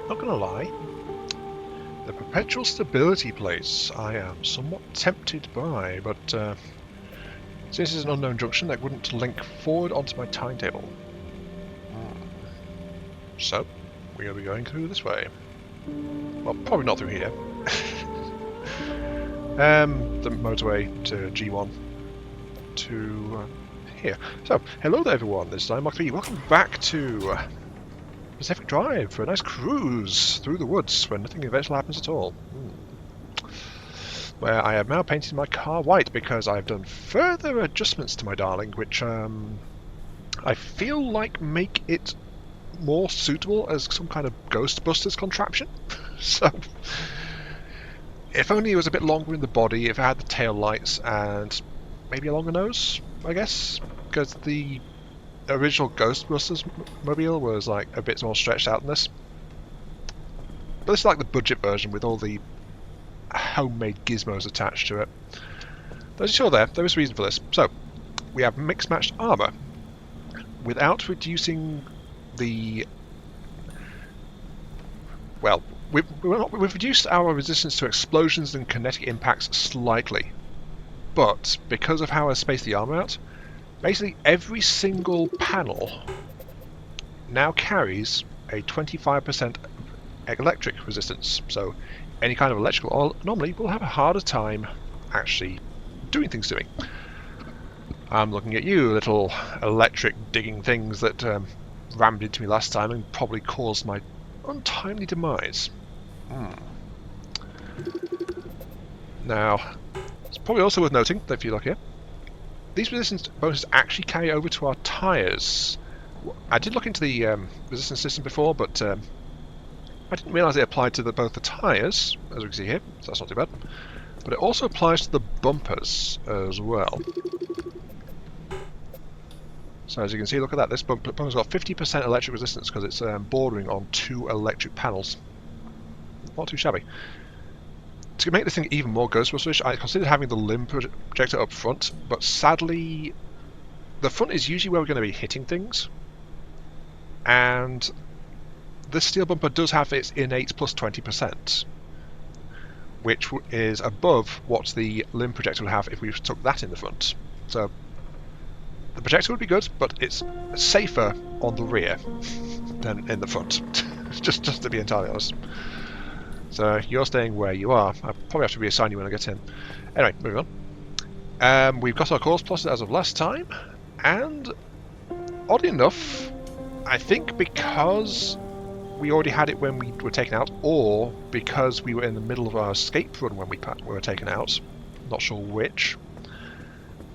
Not gonna lie, the perpetual stability place I am somewhat tempted by, but since it's an unknown junction, that wouldn't link forward onto my timetable. So, we're going to be going through this way. Well, probably not through here. The motorway to G1 to here. So, hello there everyone, this is I'm Welcome back to Pacific Drive for a nice cruise through the woods where nothing eventually happens at all. Where I have now painted my car white because I've done further adjustments to my darling, which I feel like make it more suitable as some kind of ghostbusters contraption. So, if only it was a bit longer in the body, if it had the tail lights and maybe a longer nose, I guess, because the original Ghostbusters mobile was like a bit more stretched out than this. But this is like the budget version with all the homemade gizmos attached to it. But as you saw there is a reason for this. So, we have mixed matched armour without reducing the... Well, we've reduced our resistance to explosions and kinetic impacts slightly. But because of how I spaced the armour out, basically every single panel now carries a 25% electric resistance. So any kind of electrical anomaly will have a harder time actually doing things to me. I'm looking at you, little electric digging things that rammed into me last time and probably caused my untimely demise. Now, it's probably also worth noting that if you look here, these resistance bonuses actually carry over to our tyres. I did look into the resistance system before, but I didn't realise it applied to both the tyres, as we can see here, so that's not too bad, but it also applies to the bumpers as well. So as you can see, look at that, this bumper's got 50% electric resistance because it's bordering on 2 electric panels. Not too shabby. To make this thing even more Ghostbusterish, I considered having the limb projector up front, but sadly, the front is usually where we're going to be hitting things, and this steel bumper does have its innate plus 20%, which is above what the limb projector would have if we took that in the front. So the projector would be good, but it's safer on the rear than in the front, just to be entirely honest. So you're staying where you are. I'll probably have to reassign you when I get in. Anyway, moving on. We've got our course plotted as of last time, and oddly enough, I think because we already had it when we were taken out, or because we were in the middle of our escape run when we were taken out, not sure which,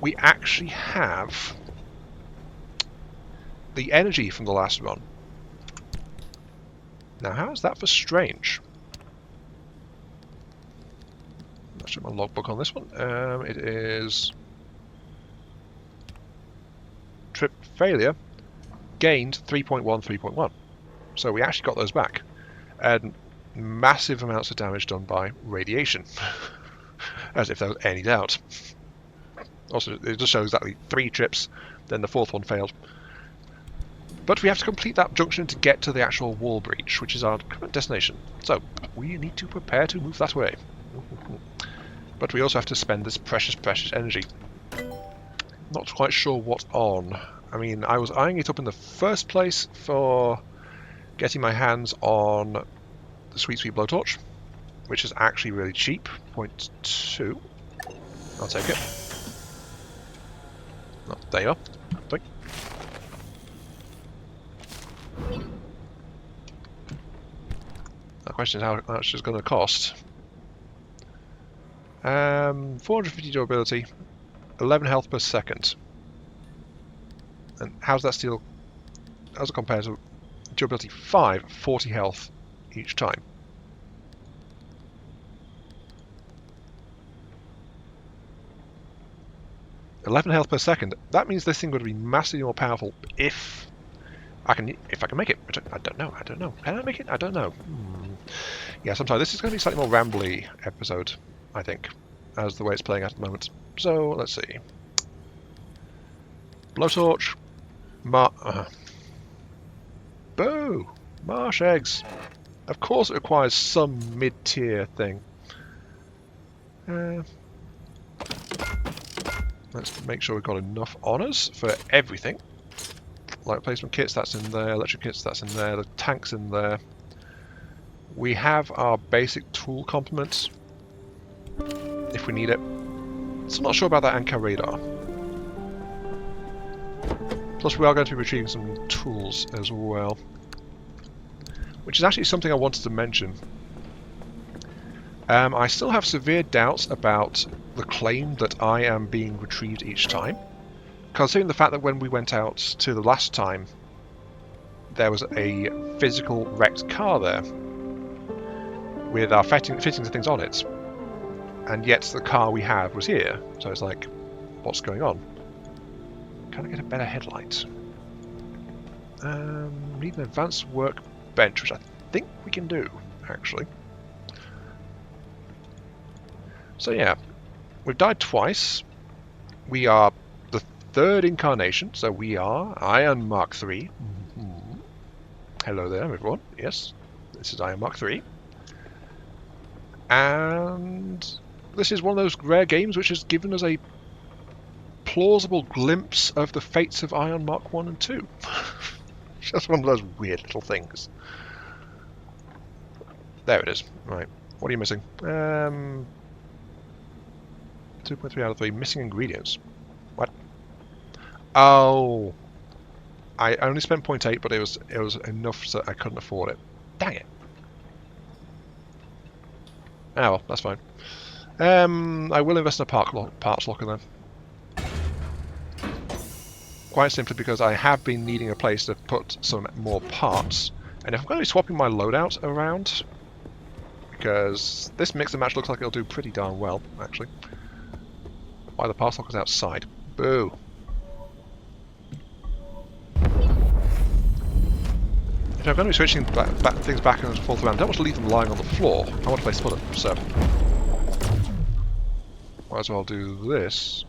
we actually have the energy from the last run. Now, how is that for strange? Let's check my logbook on this one. It is trip failure, gained 3.1, 3.1. So we actually got those back. And massive amounts of damage done by radiation. As if there was any doubt. Also, it just shows exactly 3 trips, then the 4th one failed. But we have to complete that junction to get to the actual wall breach, which is our current destination. So, we need to prepare to move that way. But we also have to spend this precious, precious energy. Not quite sure what on. I mean, I was eyeing it up in the first place for getting my hands on the Sweet Sweet Blowtorch, which is actually really cheap, 0.2. I'll take it. Oh, there you are. Doink. The question is how much it's going to cost. 450 durability, 11 health per second. And how's that still? How's it compared to durability 5, 40 health each time? $11 health per second. That means this thing would be massively more powerful if I can make it. I don't know. Can I make it? I don't know. Yeah, sometimes this is going to be a slightly more rambly episode, I think, as the way it's playing out at the moment. So let's see. Blowtorch. Boo! Marsh eggs. Of course it requires some mid-tier thing. Let's make sure we've got enough on us for everything. Light placement kits, that's in there. Electric kits, that's in there. The tank's in there. We have our basic tool complements if we need it. So I'm not sure about that anchor radar. Plus we are going to be retrieving some tools as well, which is actually something I wanted to mention. I still have severe doubts about the claim that I am being retrieved each time, considering the fact that when we went out to the last time there was a physical wrecked car there with our fittings and things on it, and yet the car we have was here. So it's like, what's going on? Can I get a better headlight? Need an advanced workbench, which I think we can do, actually. So yeah, we've died twice. We are the third incarnation, so we are Iron Mark III. Hello there, everyone. Yes, this is Iron Mark III. And this is one of those rare games which has given us a plausible glimpse of the fates of Iron Mark 1 and 2. Just one of those weird little things. There it is. Right. What are you missing? 2.3 out of 3. Missing ingredients. What? Oh. I only spent 0.8, but it was enough so I couldn't afford it. Dang it. Ah well, that's fine. I will invest in a parts locker then. Quite simply because I have been needing a place to put some more parts. And if I'm going to be swapping my loadout around, because this mix and match looks like it'll do pretty darn well, actually. Why the parts locker's outside? Boo! If I'm going to be switching things back and forth around, I don't want to leave them lying on the floor. I want a place to put them, so might as well do this.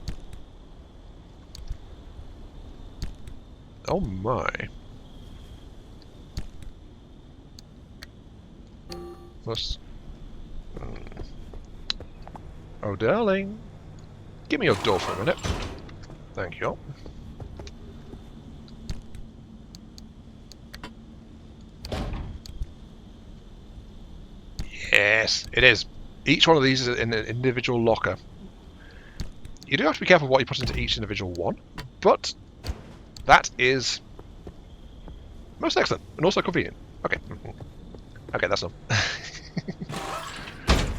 Oh my. Must... Oh darling. Give me your door for a minute. Thank you. Yes, it is. Each one of these is in an individual locker. You do have to be careful what you put into each individual one, but that is most excellent and also convenient. Okay. Okay, that's enough.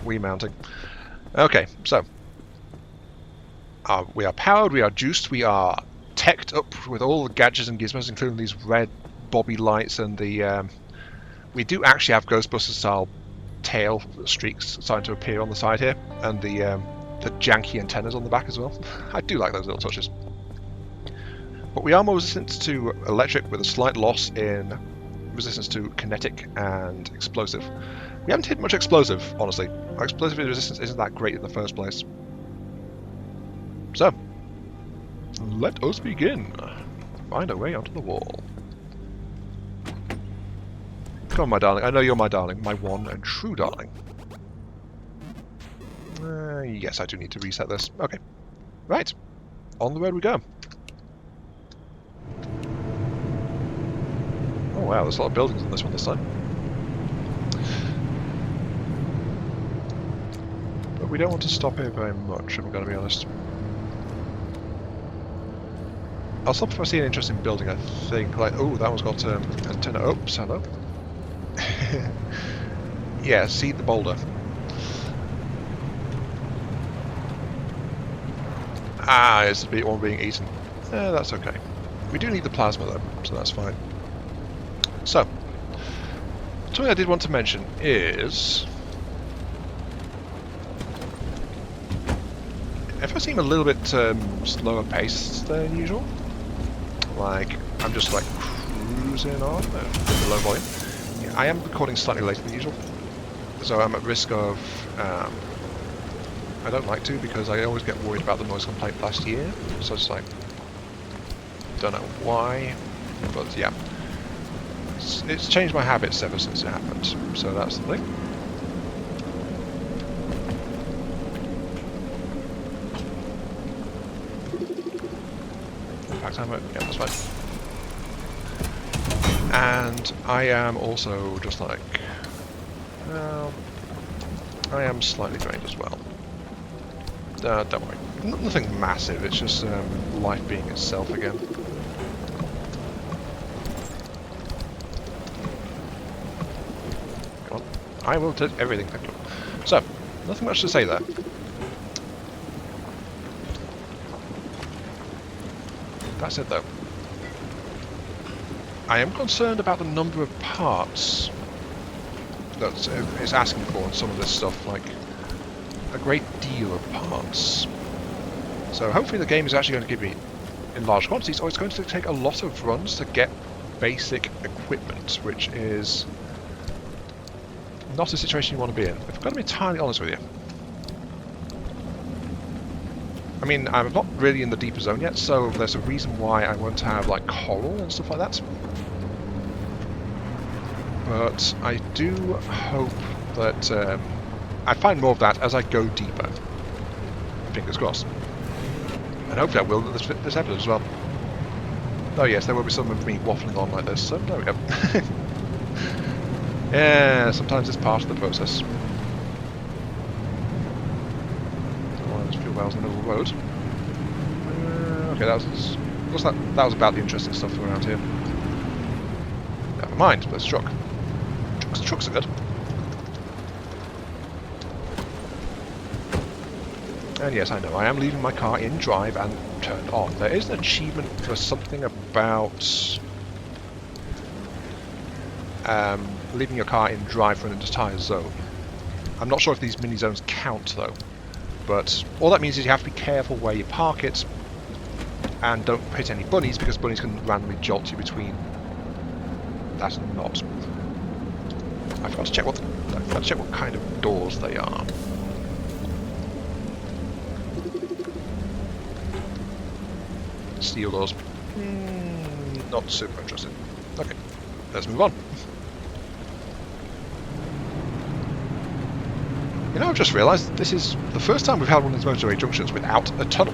Wii mounting. Okay, so we are powered, we are juiced, we are teched up with all the gadgets and gizmos, including these red bobby lights, and the we do actually have Ghostbusters style tail streaks starting to appear on the side here, and the janky antennas on the back as well. I do like those little touches. But we are more resistant to electric with a slight loss in resistance to kinetic and explosive. We haven't hit much explosive, honestly. Our explosive resistance isn't that great in the first place. So, let us begin. Find our way onto the wall. Come on, my darling. I know you're my darling. My one and true darling. Yes, I do need to reset this. Okay. Right. On the road we go. Oh wow, there's a lot of buildings on this one this time. But we don't want to stop here very much, if I'm going to be honest. I'll stop if I see an interesting building, I think. Like, oh, that one's got antenna. Oops, hello. Yeah, see the boulder. Ah, it's the one being eaten. That's okay. We do need the plasma though, so that's fine. So, something I did want to mention is, if I seem a little bit slower paced than usual, like I'm just like cruising on with a low volume, I am recording slightly later than usual, so I'm at risk of, I don't like to because I always get worried about the noise complaint last year, so it's like, don't know why, but yeah. it's changed my habits ever since it happened. So that's the thing. Back time, yeah, that's fine. And I am also just like, well, I am slightly drained as well. Don't worry, nothing massive. It's just life being itself again. Come on, I will take everything. Thank you. So, nothing much to say there. That's it though. I am concerned about the number of parts that it's asking for in some of this stuff, like a great deal of parts. So hopefully the game is actually going to give me in large quantities, or it's going to take a lot of runs to get basic equipment, which is not a situation you want to be in, if I've got to be entirely honest with you. I mean, I'm not really in the deeper zone yet, so there's a reason why I won't have like coral and stuff like that. But I do hope that I find more of that as I go deeper. Fingers crossed. And hopefully I will this episode as well. Oh yes, there will be some of me waffling on like this, so there we go. Yeah, sometimes it's part of the process. Fuel wells in the middle of the road. Okay, that was about the interesting stuff around here. Never mind, let's truck. Trucks are good. And yes, I know, I am leaving my car in drive and turned on. There is an achievement for something about leaving your car in drive for an entire zone. I'm not sure if these mini zones count though. But all that means is you have to be careful where you park it, and don't hit any bunnies, because bunnies can randomly jolt you between that and not. I forgot to check what kind of doors they are. Steel doors. Not super interested. Okay, let's move on. You know, I've just realised this is the first time we've had one of these motorway junctions without a tunnel.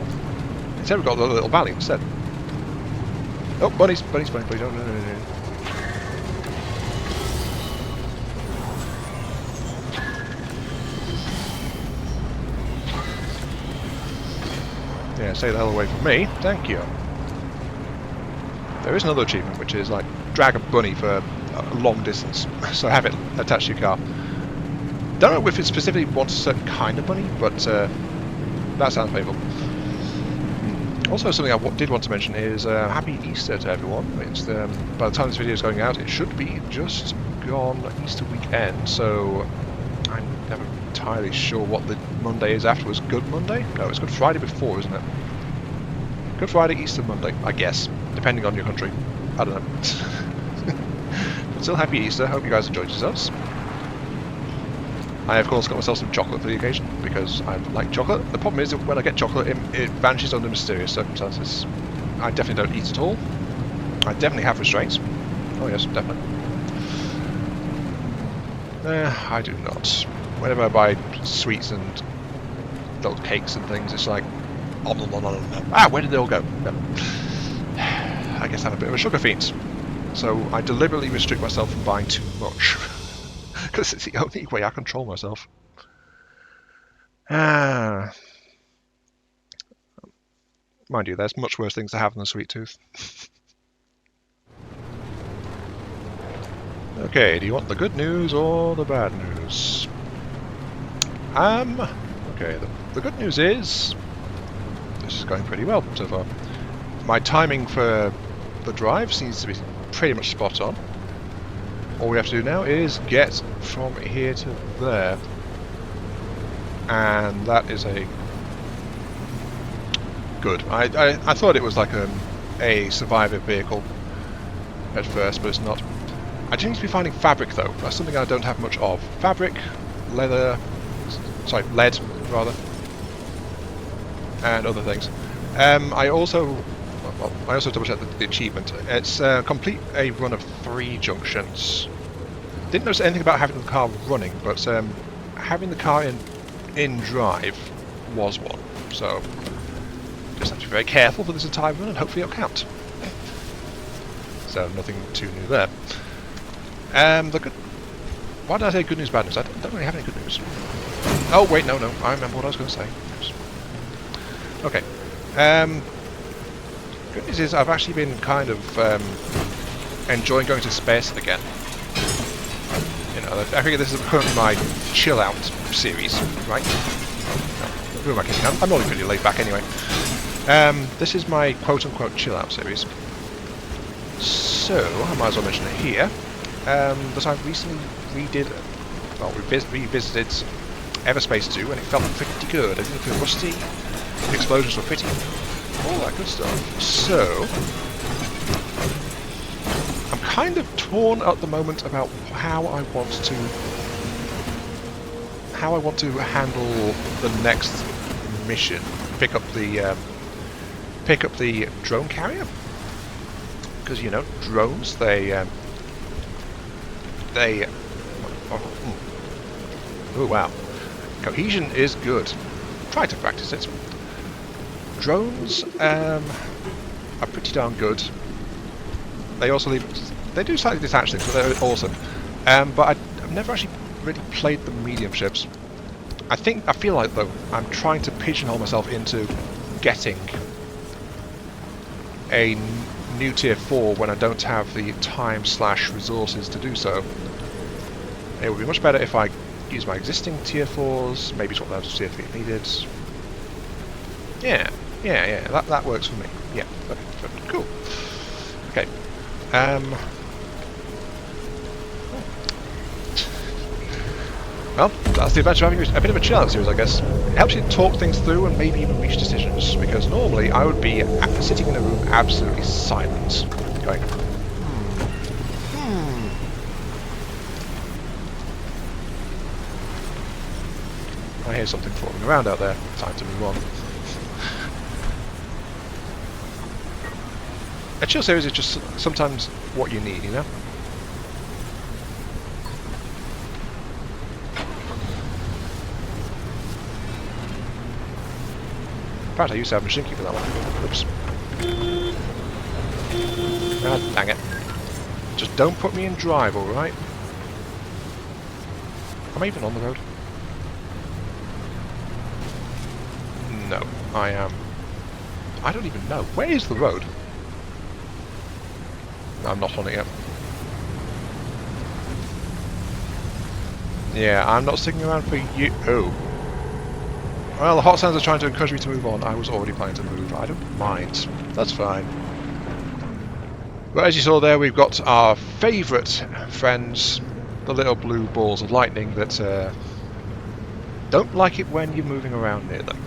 Instead we've got a little valley instead. Oh, bunnies, bunnies, bunnies, bunnies, no. Yeah, stay the hell away from me, thank you. There is another achievement, which is like drag a bunny for a long distance, so have it attached to your car. Don't know if it specifically wants a certain kind of bunny, but that sounds painful. Also, something I did want to mention is Happy Easter to everyone. It's by the time this video is going out, it should be just gone Easter weekend, so I'm never entirely sure what the Monday is afterwards. Good Monday? No, it's Good Friday before, isn't it? Good Friday, Easter Monday, I guess, depending on your country. I don't know. But still, Happy Easter. Hope you guys enjoyed yourselves. I, of course, got myself some chocolate for the occasion, because I like chocolate. The problem is that when I get chocolate, it vanishes under mysterious circumstances. I definitely don't eat at all. I definitely have restraints. Oh yes, definitely. I do not. Whenever I buy sweets and little cakes and things, it's like... Ah, where did they all go? I guess I'm a bit of a sugar fiend. So I deliberately restrict myself from buying too much. Because it's the only way I control myself. Mind you, there's much worse things to have than a sweet tooth. Okay, do you want the good news or the bad news? Okay, the good news is this is going pretty well so far. My timing for the drive seems to be pretty much spot on. All we have to do now is get from here to there, and that is a good. I thought it was like a survivor vehicle at first, but it's not. I do need to be finding fabric though. That's something I don't have much of. Fabric, leather, sorry, lead rather, and other things. I also, well, well, I also double checked the achievement. It's complete a run of 3 junctions. Didn't notice anything about having the car running, but having the car in drive was one. So just have to be very careful for this entire run, and hopefully it'll count. So nothing too new there. Why did I say good news, bad news? I don't really have any good news. Oh wait, no, I remember what I was going to say. Okay. Good news is I've actually been kind of enjoying going to space again. You know, I figure this is currently my chill out series, right? No, who am I kidding? I'm normally pretty laid back anyway. This is my quote unquote chill out series. So I might as well mention it here. That I recently revisited Everspace 2, and it felt pretty good. I didn't feel rusty. The explosions were pretty. All that good stuff. So I'm kind of torn at the moment about how I want to handle the next mission. Pick up the drone carrier, because you know drones oh wow, cohesion is good. Try to practice it. Drones are pretty darn good. They also they do slightly detach things, but they're awesome. But I've never actually really played the medium ships. I feel like though I'm trying to pigeonhole myself into getting a new tier 4 when I don't have the time/resources to do so. It would be much better if I use my existing tier 4s, maybe swap those to tier 3 if needed. Yeah, that works for me. Yeah, perfect. Cool. Okay. Well, that's the advantage of having a bit of a chill out series, I guess. It helps you talk things through and maybe even reach decisions, because normally I would be sitting in a room absolutely silent, going, I hear something floating around out there. Time to move on. A chill series is just sometimes what you need, you know? In fact, I used to have a machine key for that one. Oops. Ah, dang it. Just don't put me in drive, alright? Am I even on the road? No, I am. I don't even know. Where is the road? No, I'm not on it yet. Yeah, I'm not sticking around for you. Oh. Well, the hot sounds are trying to encourage me to move on. I was already planning to move. I don't mind. That's fine. But as you saw there, we've got our favourite friends, the little blue balls of lightning that don't like it when you're moving around near them.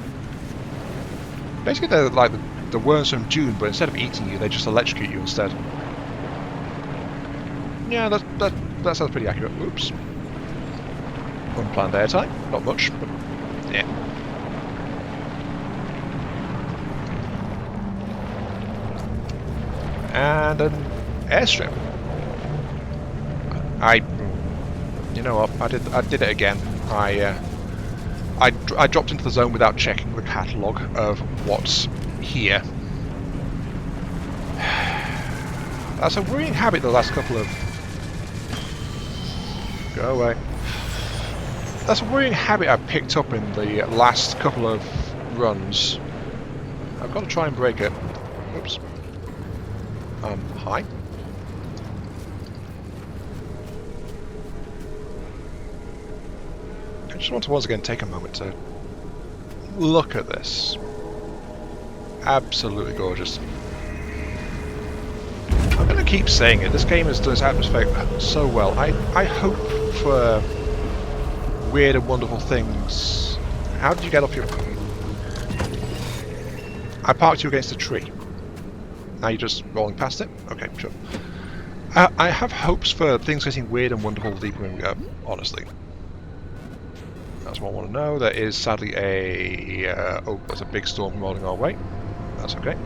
Basically, they're like the worms from June, but instead of eating you, they just electrocute you instead. Yeah, that sounds pretty accurate. Oops. Unplanned airtime. Not much, but yeah. And an airstrip. You know what? I did it again. I dropped into the zone without checking the catalogue of what's here. That's a worrying habit the last couple of... Go away. That's a worrying habit I picked up in the last couple of runs. I've got to try and break it. Oops. Hi. I just want to once again take a moment to look at this. Absolutely gorgeous. I'm going to keep saying it. This game has done its atmosphere so well. I hope for weird and wonderful things. How did you get off your... I parked you against a tree. Now you're just rolling past it? Okay, sure. I have hopes for things getting weird and wonderful the deeper in we go, honestly. That's what I want to know. There is sadly a... oh, there's a big storm rolling our way. That's okay.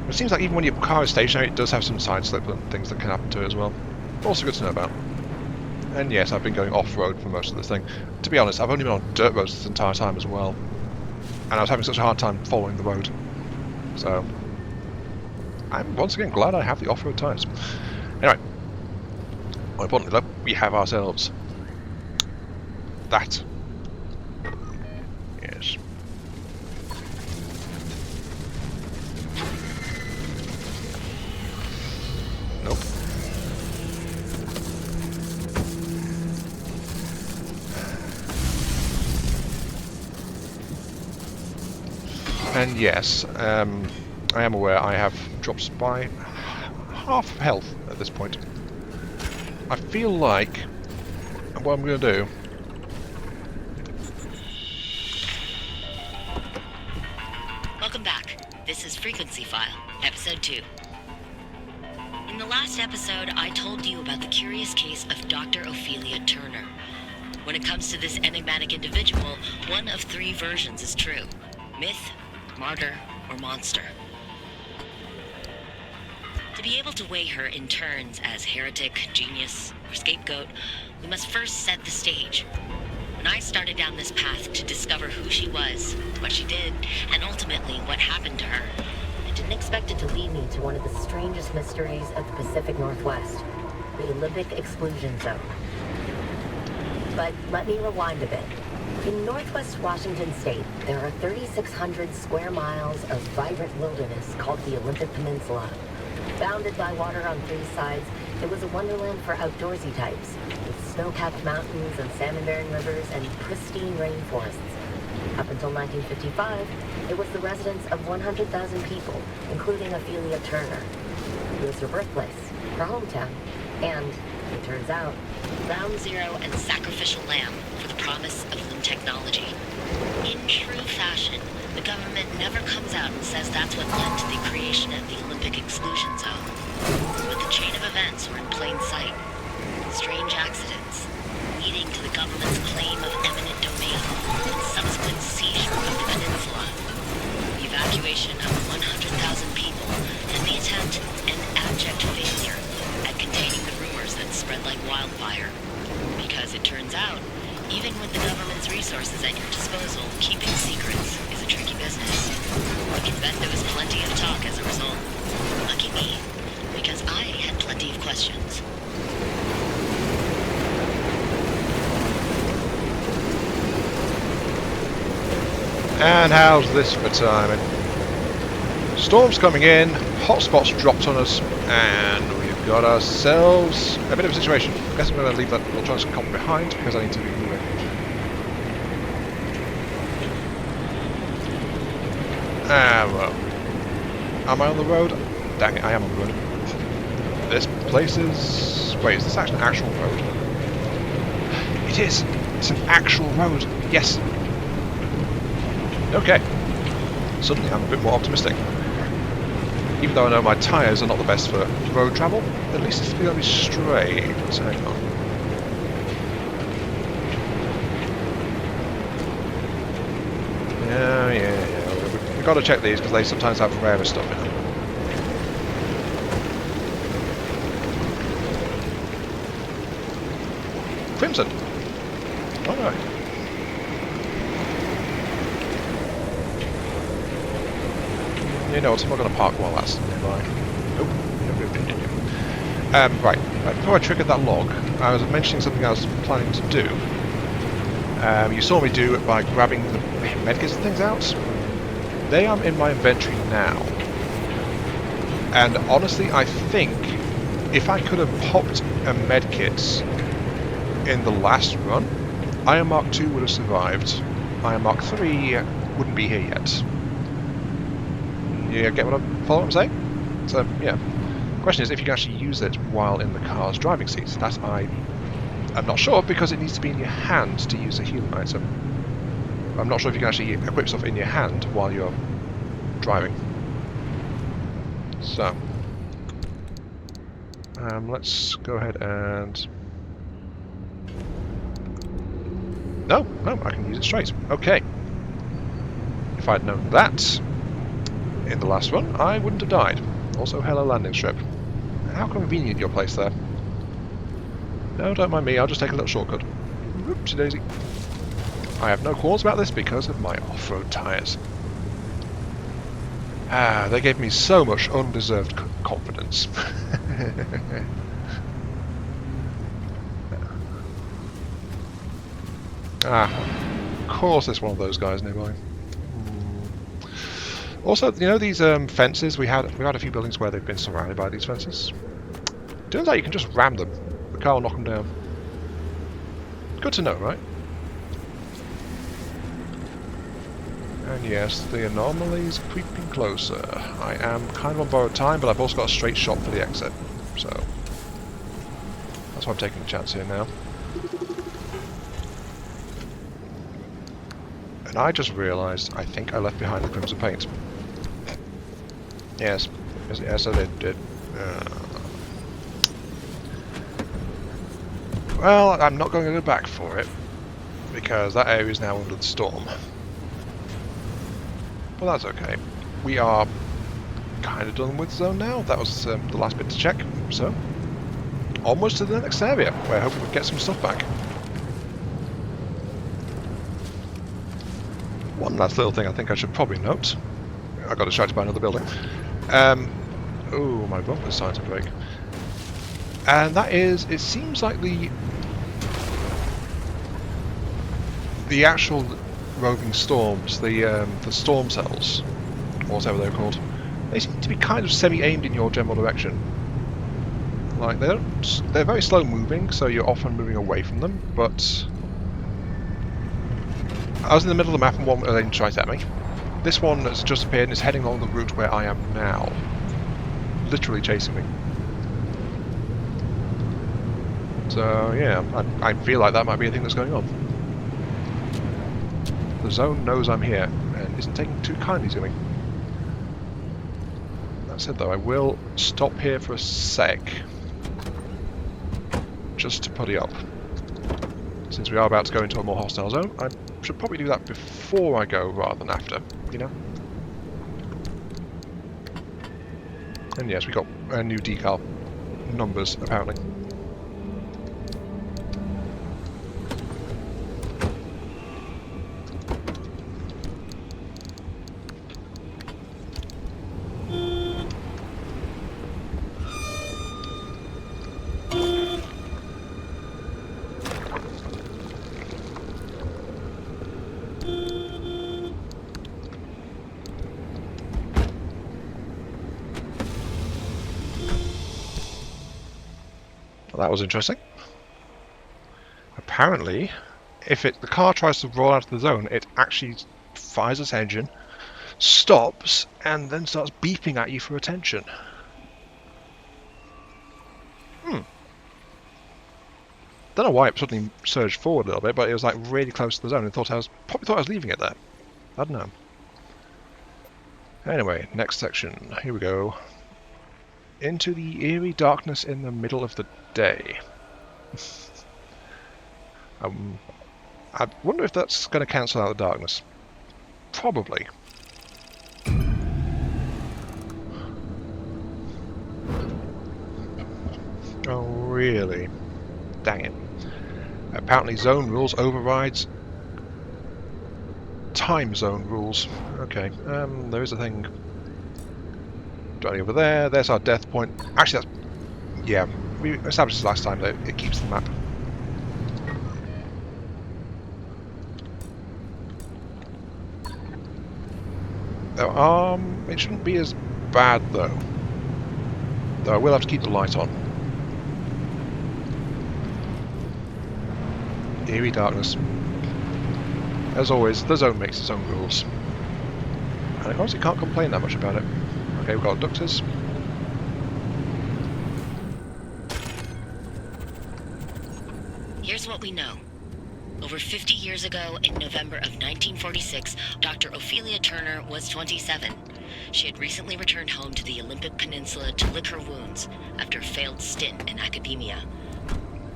It seems like even when your car is stationary, it does have some side slip and things that can happen to it as well. Also good to know about. And yes, I've been going off-road for most of this thing. To be honest, I've only been on dirt roads this entire time as well. And I was having such a hard time following the road. So, I'm once again glad I have the off-road tyres. Anyway, more importantly though, we have ourselves that. Yes. Nope. And yes, I am aware I have dropped by half health at this point. I feel like what I'm going to do... Welcome back. This is Frequency File, Episode 2. In the last episode, I told you about the curious case of Dr. Ophelia Turner. When it comes to this enigmatic individual, one of 3 versions is true. Myth, martyr, or monster. To be able to weigh her in turns as heretic, genius, or scapegoat, we must first set the stage. When I started down this path to discover who she was, what she did, and ultimately what happened to her, I didn't expect it to lead me to one of the strangest mysteries of the Pacific Northwest, the Olympic Exclusion Zone. But let me rewind a bit. In northwest Washington state, there are 3,600 square miles of vibrant wilderness called the Olympic Peninsula. Bounded by water on 3 sides, it was a wonderland for outdoorsy types, with snow-capped mountains and salmon-bearing rivers and pristine rainforests. Up until 1955, it was the residence of 100,000 people, including Ophelia Turner. It was her birthplace, her hometown, and, it turns out, ground zero and sacrificial lamb for the promise of new technology. In true fashion, the government never comes out and says that's what led to the creation of the Olympic Exclusion Zone. But the chain of events were in plain sight. Strange accidents, leading to the government's claim of eminent domain and subsequent seizure of the peninsula. The evacuation of 100,000 people and the attempt and abject failure at containing the rumors that spread like wildfire. Because it turns out, even with the government's resources at your disposal, keeping secrets is a tricky business. You can bet there was plenty of talk as a result. Lucky me, because I had plenty of questions. And how's this for timing? Storm's coming in, hotspots dropped on us, and we've got ourselves a bit of a situation. I guess I'm going to leave that little transit column behind because I need to be moving. Well. Am I on the road? Dang it, I am on the road. This place is... Wait, is this actually an actual road? It is! It's an actual road! Yes! Okay. Suddenly I'm a bit more optimistic. Even though I know my tyres are not the best for road travel, at least it's going to be straight. Hang on. Yeah. We've got to check these because they sometimes have rarer stuff in them. Crimson! Alright. You know what, I'm not going to park while that's nearby. Nope. Right, before I triggered that log, I was mentioning something I was planning to do. You saw me do it by grabbing the medkits and things out. They are in my inventory now. And honestly, I think if I could have popped a medkit in the last run, Iron Mark 2 would have survived. Iron Mark 3 wouldn't be here yet. You get what follow what I'm saying? So, yeah. The question is if you can actually use it while in the car's driving seat. That I'm not sure because it needs to be in your hand to use a healing item. I'm not sure if you can actually equip stuff in your hand while you're driving. So, let's go ahead and... No, I can use it straight. Okay. If I'd known that, in the last one, I wouldn't have died. Also, hello landing strip. How convenient your place there. No, don't mind me, I'll just take a little shortcut. Oopsie daisy. I have no qualms about this because of my off-road tyres. Ah, they gave me so much undeserved confidence. Of course it's one of those guys nearby. Also, you know these fences, we had a few buildings where they've been surrounded by these fences. Turns out you can just ram them. The car will knock them down. Good to know, right? And yes, the anomaly's creeping closer. I am kind of on borrowed time, but I've also got a straight shot for the exit. So that's why I'm taking a chance here now. And I just realised, I think I left behind the crimson paint. Yes, yes I did. Well, I'm not going to go back for it, because that area is now under the storm. But that's okay. We are kind of done with zone now. That was the last bit to check, so onwards to the next area, where hopefully we get some stuff back. One last little thing I think I should probably note. I got distracted by another building. Oh, my bumper's starting to break. And that is, it seems like the actual roving storms, the storm cells, or whatever they're called, they seem to be kind of semi-aimed in your general direction. Like they're very slow moving, so you're often moving away from them. But I was in the middle of the map and one aimed straight at me. This one has just appeared and is heading along the route where I am now, literally chasing me. So yeah, I feel like that might be a thing that's going on. The zone knows I'm here and isn't taking too kindly to me. That said though, I will stop here for a sec, just to putty up. Since we are about to go into a more hostile zone, I should probably do that before I go rather than after, you know? And yes, we got new decal numbers, apparently. That was interesting. Apparently, if the car tries to roll out of the zone, it actually fires its engine, stops, and then starts beeping at you for attention. Don't know why it suddenly surged forward a little bit, but it was like really close to the zone and probably thought I was leaving it there. I don't know. Anyway, next section. Here we go. Into the eerie darkness in the middle of the day. I wonder if that's going to cancel out the darkness. Probably. Oh, really? Dang it. Apparently zone rules overrides time zone rules. Okay, there is a thing directly over there. There's our death point. Actually, that's... yeah, we established this last time that it keeps the map. It shouldn't be as bad though. Though I will have to keep the light on. Eerie darkness. As always, the zone makes its own rules. And I honestly can't complain that much about it. Okay, we've got abductors. Here's what we know. Over 50 years ago, in November of 1946, Dr. Ophelia Turner was 27. She had recently returned home to the Olympic Peninsula to lick her wounds after a failed stint in academia.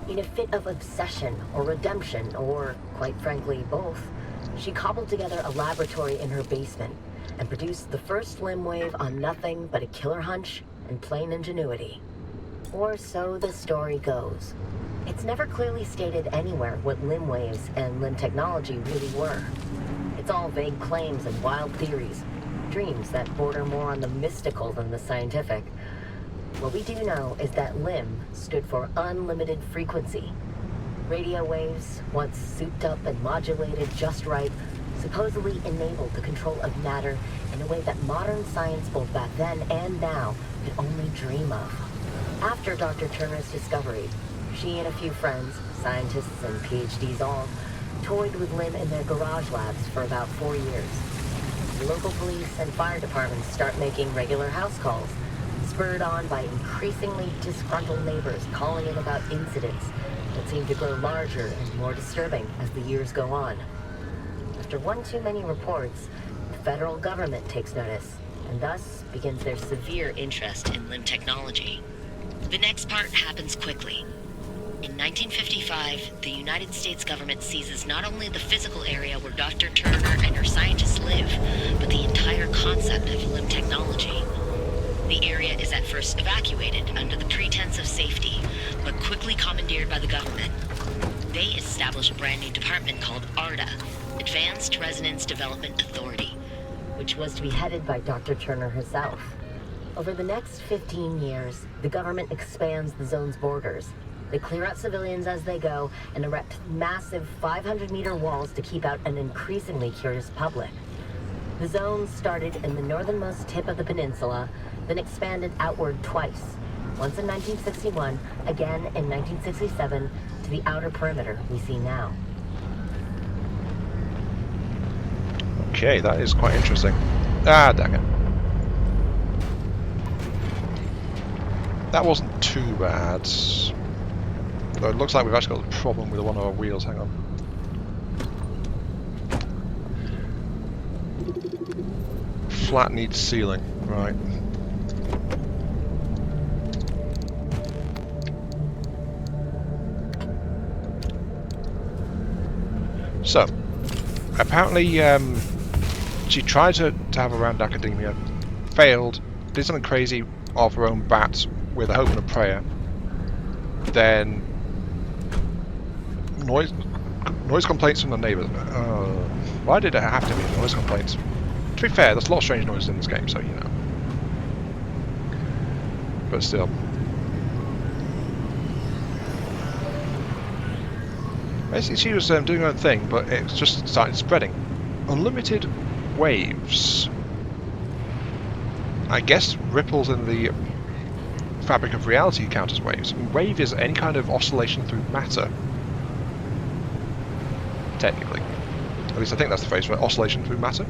In a fit of obsession or redemption, or, quite frankly, both, she cobbled together a laboratory in her basement. and produced the first limb wave on nothing but a killer hunch and plain ingenuity. Or so the story goes. It's never clearly stated anywhere what limb waves and limb technology really were. It's all vague claims and wild theories, dreams that border more on the mystical than the scientific. What we do know is that limb stood for unlimited frequency. Radio waves, once souped up and modulated just right, supposedly enabled the control of matter in a way that modern science both back then and now could only dream of. After Dr. Turner's discovery, she and a few friends, scientists and PhDs all, toyed with limb in their garage labs for about 4 years. Local police and fire departments start making regular house calls, spurred on by increasingly disgruntled neighbors calling in about incidents that seem to grow larger and more disturbing as the years go on. After one too many reports, the federal government takes notice, and thus begins their severe interest in limb technology. The next part happens quickly. In 1955, the United States government seizes not only the physical area where Dr. Turner and her scientists live, but the entire concept of limb technology. The area is at first evacuated under the pretense of safety, but quickly commandeered by the government. They establish a brand new department called ARDA, Advanced Resonance Development Authority, which was to be headed by Dr. Turner herself. Over the next 15 years, the government expands the zone's borders. They clear out civilians as they go and erect massive 500-meter walls to keep out an increasingly curious public. The zone started in the northernmost tip of the peninsula, then expanded outward twice, once in 1961, again in 1967, to the outer perimeter we see now. Okay, that is quite interesting. Ah, dang it. That wasn't too bad. Though it looks like we've actually got a problem with one of our wheels. Hang on. Flat needs sealing. Right. So, apparently she tried to have a round academia, failed, did something crazy of her own bat with a hope and a prayer, then noise complaints from the neighbours. Why did it have to be noise complaints? To be fair, there's a lot of strange noises in this game, so you know. But still. Basically, she was doing her own thing, but it just started spreading. Unlimited waves. I guess ripples in the fabric of reality count as waves. Wave is any kind of oscillation through matter. Technically. At least I think that's the phrase for it, oscillation through matter.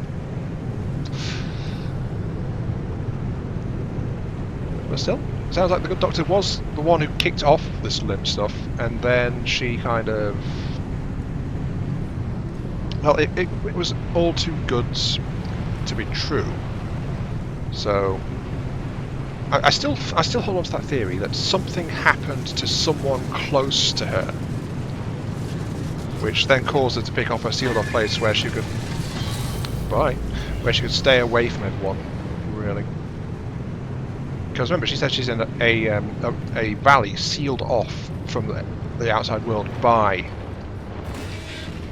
But still, sounds like the good doctor was the one who kicked off this limb stuff, and then she kind of... Well, it was all too good to be true. So... I still hold on to that theory that something happened to someone close to her, which then caused her to pick off a sealed-off place where she could, where she could stay away from everyone, really. Because remember, she said she's in a valley sealed off from the outside world by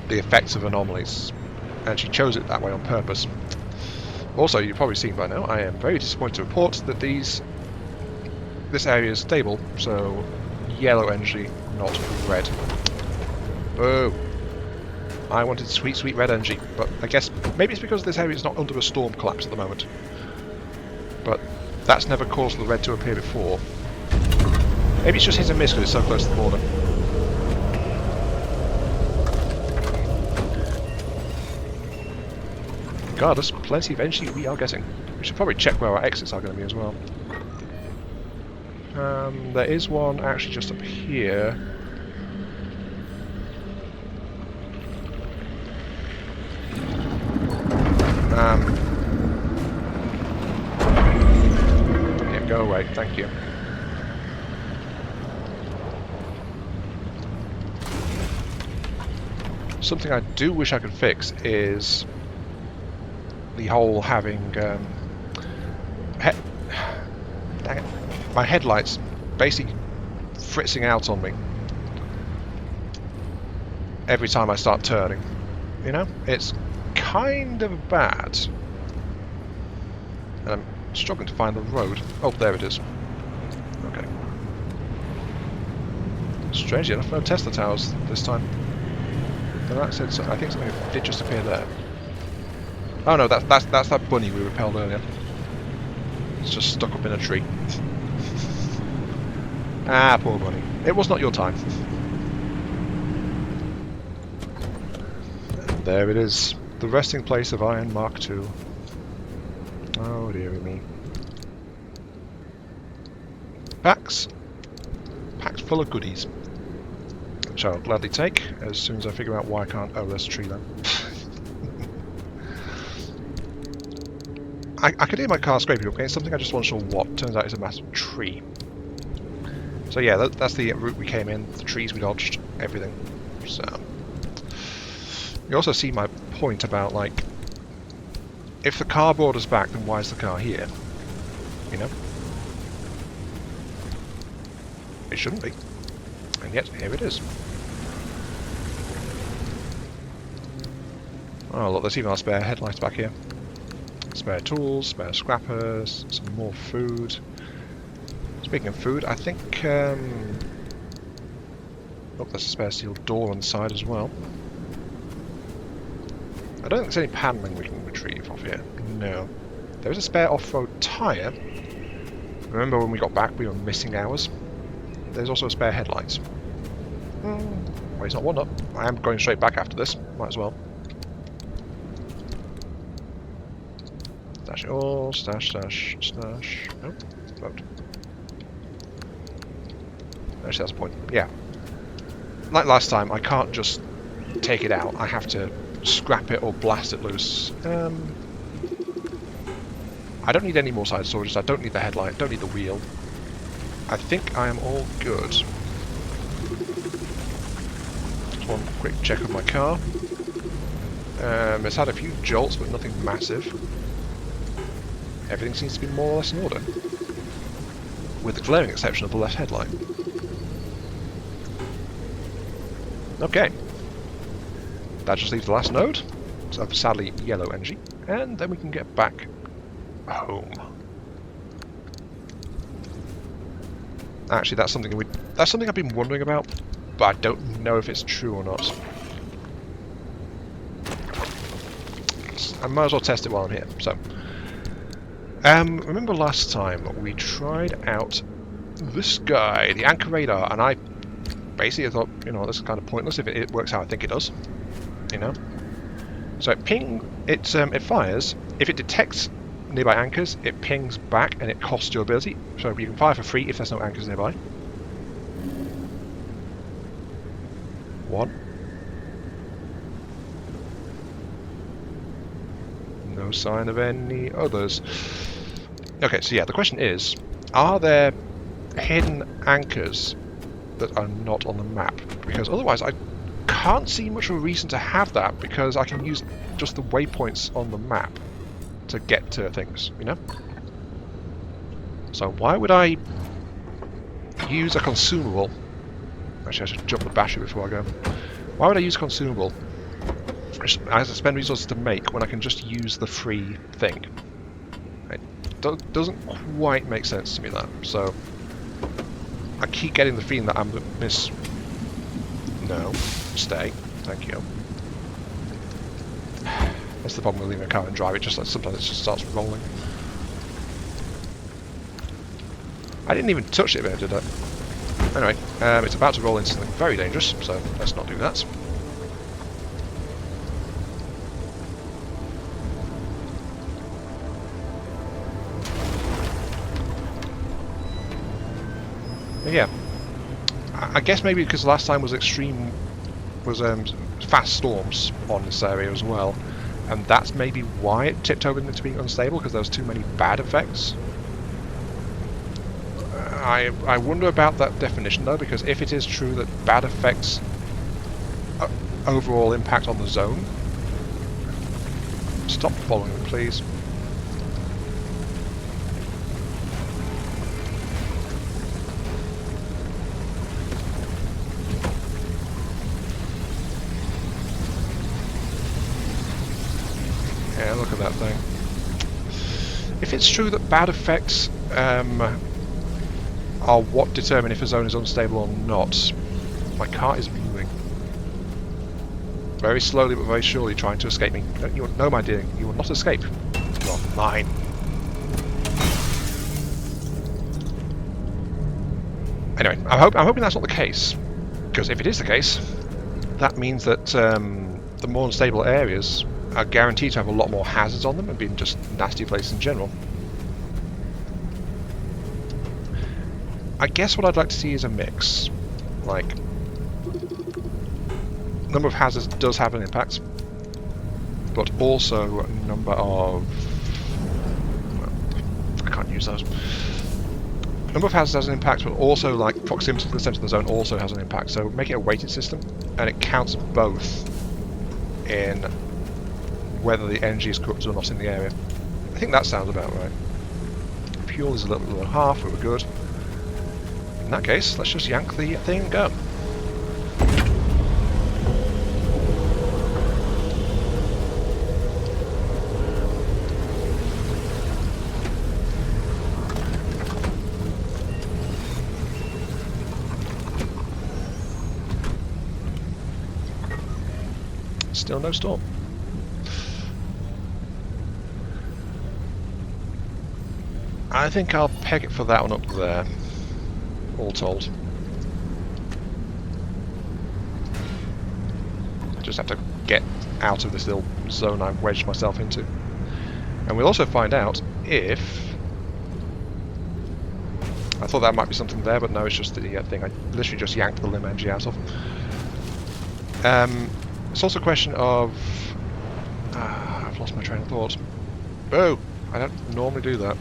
the effects of anomalies, and she chose it that way on purpose. Also, you've probably seen by now, I am very disappointed to report that this area is stable, so yellow energy, not red. Boo! I wanted sweet, sweet red energy, but I guess maybe it's because this area is not under a storm collapse at the moment. But that's never caused the red to appear before. Maybe it's just hit and miss because it's so close to the border. Regardless, plenty of energy we are getting. We should probably check where our exits are going to be as well. There is one actually just up here. Yeah, go away, thank you. Something I do wish I could fix is the whole having dang it, my headlights basically fritzing out on me every time I start turning. You know, it's kind of bad. And I'm struggling to find the road. Oh, there it is. Okay. Strangely enough, no Tesla towers this time. And that said, I think something did just appear there. Oh no, that's that bunny we repelled earlier. It's just stuck up in a tree. Ah, poor bunny. It was not your time. And there it is, the resting place of Iron Mark II. Oh dearie me. Packs full of goodies, which I'll gladly take as soon as I figure out why I can't. Oh, there's a tree then. I could hear my car scraping up against something, I just wasn't sure what. Turns out it's a massive tree. So yeah, that's the route we came in, the trees we dodged, everything. So you also see my point about, like, if the car borders back, then why is the car here? You know? It shouldn't be. And yet, here it is. Oh look, there's even our spare headlights back here. Spare tools, spare scrappers, some more food. Speaking of food, I think... oh, there's a spare steel door on the side as well. I don't think there's any paneling we can retrieve off here. No. There is a spare off-road tyre. Remember when we got back we were missing ours? There's also a spare headlights. Well, he's not one up. I am going straight back after this. Might as well. Stash it all. Stash, stash, stash. Oh, vote. Actually, that's a point. Yeah. Like last time, I can't just take it out. I have to scrap it or blast it loose. I don't need any more side storages. I don't need the headlight. Don't need the wheel. I think I am all good. Just one quick check of my car. It's had a few jolts, but nothing massive. Everything seems to be more or less in order, with the glaring exception of the left headlight. Okay. That just leaves the last node, so sadly yellow energy, and then we can get back home. Actually, that's something I've been wondering about, but I don't know if it's true or not. I might as well test it while I'm here. So, remember last time we tried out this guy, the anchor radar, and I basically thought, you know, this is kind of pointless if it works how I think it does. You know, so it fires. If it detects nearby anchors, it pings back and it costs your ability. So you can fire for free if there's no anchors nearby. One. No sign of any others. Okay, so yeah, the question is, are there hidden anchors that are not on the map? Because otherwise I can't see much of a reason to have that, because I can use just the waypoints on the map to get to things, you know? So why would I use a consumable? Actually, I should jump the battery before I go. Why would I use a consumable I have to spend resources to make when I can just use the free thing? It doesn't quite make sense to me, that. So I keep getting the feeling that I'm the miss. No, stay. Thank you. That's the problem with leaving a car and drive. It just sometimes it just starts rolling. I didn't even touch it there, did I? Anyway, it's about to roll into something very dangerous, so let's not do that. But yeah, I guess maybe because last time was fast storms on this area as well, and that's maybe why it tipped over into being unstable, because there was too many bad effects. I wonder about that definition though, because if it is true that bad effects overall impact on the zone, Stop following me, please. Yeah, look at that thing. If it's true that bad effects are what determine if a zone is unstable or not, my car is moving. Very slowly but very surely trying to escape me. No, my dear, you will not escape. You're mine. Anyway, I'm hoping that's not the case. Because if it is the case, that means that the more unstable areas are guaranteed to have a lot more hazards on them and being just nasty places in general. I guess what I'd like to see is a mix. Like, number of hazards does have an impact, but also number of... well, I can't use those. Number of hazards has an impact, but also like proximity to the centre of the zone also has an impact. So make it a weighted system, and it counts both in whether the energy is corrupted or not in the area. I think that sounds about right. Fuel is a little bit below half, but we're good. In that case, let's just yank the thing and go. Still no storm. I think I'll peg it for that one up there, all told. I just have to get out of this little zone I've wedged myself into. And we'll also find out if... I thought that might be something there, but no, it's just the thing I literally just yanked the limb energy out of. It's also a question of... I've lost my train of thought. Oh! I don't normally do that.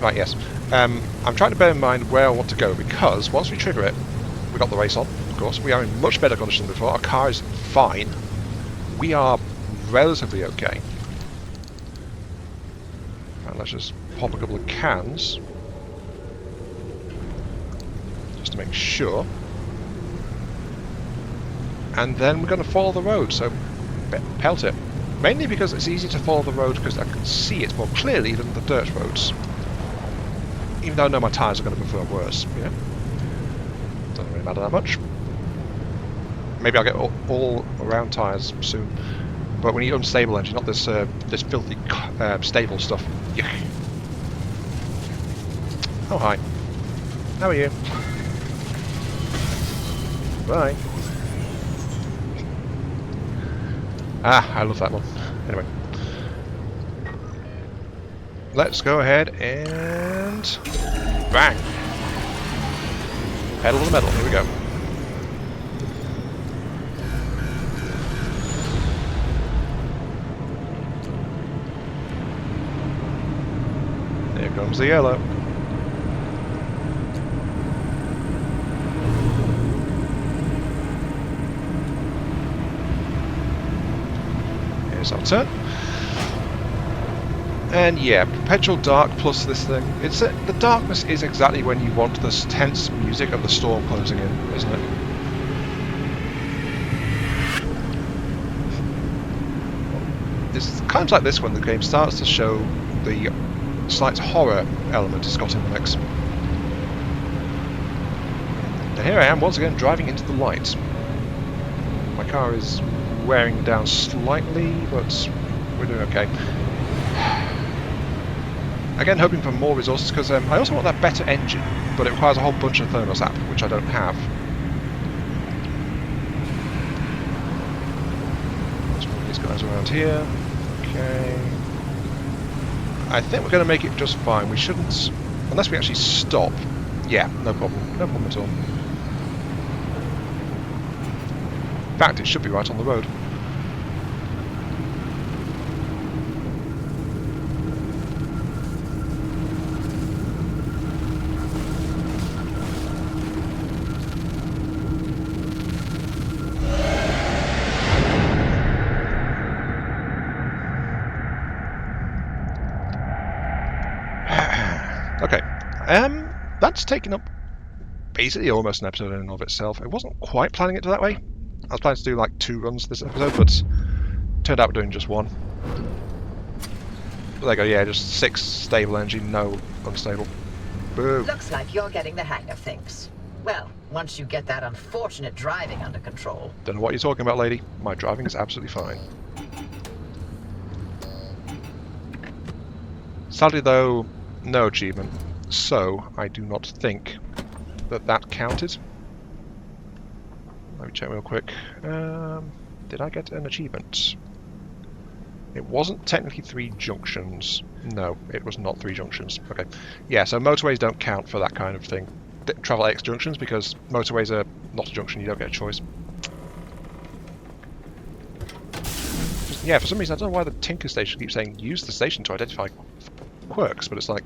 Right, yes. I'm trying to bear in mind where I want to go, because once we trigger it, we got the race on, of course. We are in much better condition than before. Our car is fine. We are relatively okay. And let's just pop a couple of cans. Just to make sure. And then we're going to follow the road, so pelt it. Mainly because it's easy to follow the road because I can see it more clearly than the dirt roads. Even though I know my tyres are going to perform worse, you know? Doesn't really matter that much. Maybe I'll get all around tyres soon. But we need unstable engine, not this this filthy stable stuff. Yeah. Oh, hi. How are you? Bye. Ah, I love that one. Anyway. Let's go ahead and... bang! Pedal to the metal, here we go. Here comes the yellow. Here's our turn. And yeah, perpetual dark plus this thing. It's the darkness is exactly when you want this tense music of the storm closing in, isn't it? It's kind of like this when the game starts to show the slight horror element it's got in the mix. And here I am once again driving into the light. My car is wearing down slightly, but we're doing okay. Again, hoping for more resources, because I also want that better engine, but it requires a whole bunch of thermostat, which I don't have. Let's move these guys around here. Okay. I think we're going to make it just fine. We shouldn't... unless we actually stop. Yeah, no problem. No problem at all. In fact, it should be right on the road. Okay. That's taken up basically almost an episode in and of itself. I wasn't quite planning it that way. I was planning to do like 2 runs this episode, but turned out we're doing just 1. But there you go, yeah, just 6 stable energy, no unstable. Boo. Looks like you're getting the hang of things. Well, once you get that unfortunate driving under control. Don't know what you're talking about, lady. My driving is absolutely fine. Sadly though, no achievement, so I do not think that that counted. Let me check real quick. Did I get an achievement? It wasn't technically 3 junctions. No, it was not 3 junctions. Okay. Yeah, so motorways don't count for that kind of thing. Travel X junctions, because motorways are not a junction, you don't get a choice. Yeah, for some reason, I don't know why the Tinker station keeps saying use the station to identify quirks, but it's like...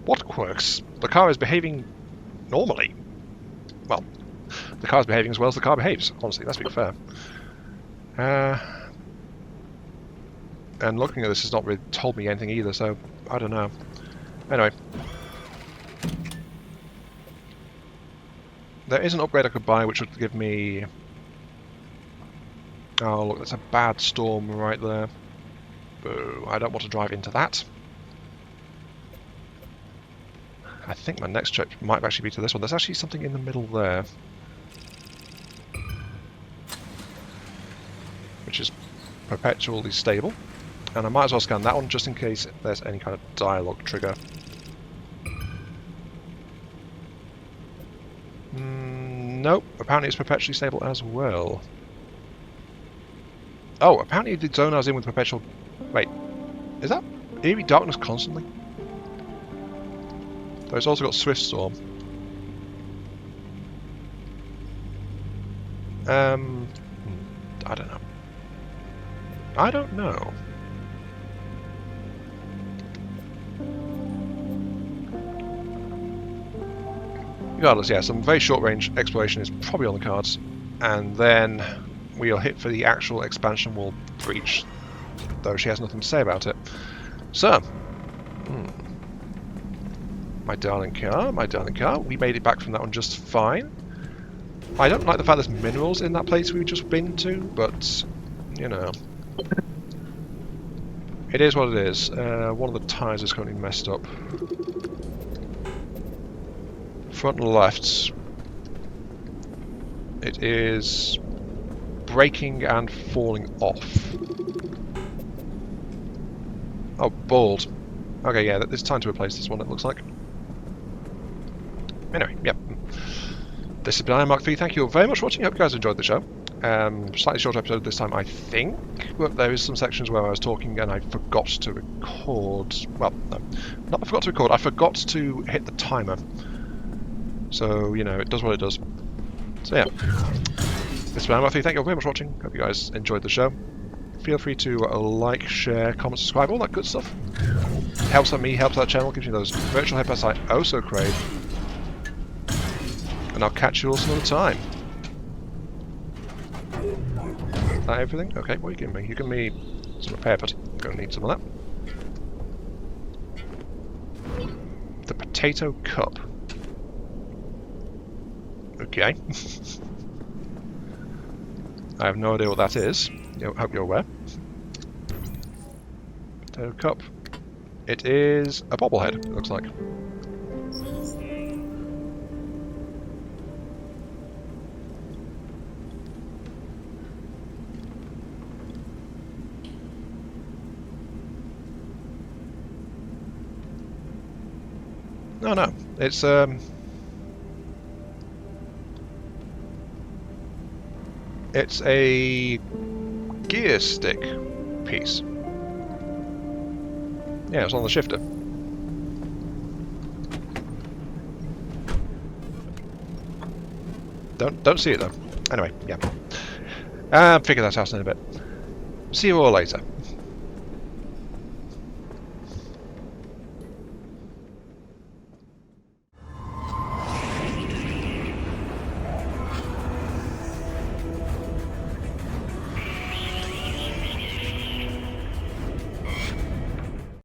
What quirks? The car is behaving normally. Well, the car's behaving as well as the car behaves, honestly, let's be fair. And looking at this has not really told me anything either, so I don't know. Anyway. There is an upgrade I could buy which would give me... Oh look, that's a bad storm right there. Boo, I don't want to drive into that. I think my next trip might actually be to this one. There's actually something in the middle there. Which is perpetually stable. And I might as well scan that one just in case there's any kind of dialogue trigger. Nope, apparently it's perpetually stable as well. Oh, apparently the zone I was in with perpetual... Wait, is that eerie darkness constantly? Though it's also got Swift Storm. I don't know. I don't know. Regardless, yeah, some very short-range exploration is probably on the cards, and then we'll hit for the actual expansion wall breach, though she has nothing to say about it. So, my darling car, we made it back from that one just fine. I don't like the fact there's minerals in that place we've just been to, but, you know. It is what it is. One of the tyres is currently messed up. Front left. It is braking and falling off. Oh, bald. Okay, yeah, it's time to replace this one, it looks like. Anyway, yep. This has been Iron Mark 3. Thank you all very much for watching. I hope you guys enjoyed the show. Slightly shorter episode this time, I think, but there is some sections where I was talking and I forgot to record. Well, no, not I forgot to record. I forgot to hit the timer. So, you know, it does what it does. So, yeah. This has been Iron Mark 3. Thank you all very much for watching. Hope you guys enjoyed the show. Feel free to like, share, comment, subscribe, all that good stuff. Helps out me, helps out the channel, gives me those virtual headpats I oh so crave. And I'll catch you all some other time. Is that everything? Okay, what are you giving me? You're giving me some repair, but I'm going to need some of that. The potato cup. Okay. I have no idea what that is. I hope you're aware. Potato cup. It is a bobblehead, it looks like. No, it's a gear stick piece. Yeah, it's on the shifter. Don't see it though. Anyway, yeah. Figure that out in a bit. See you all later.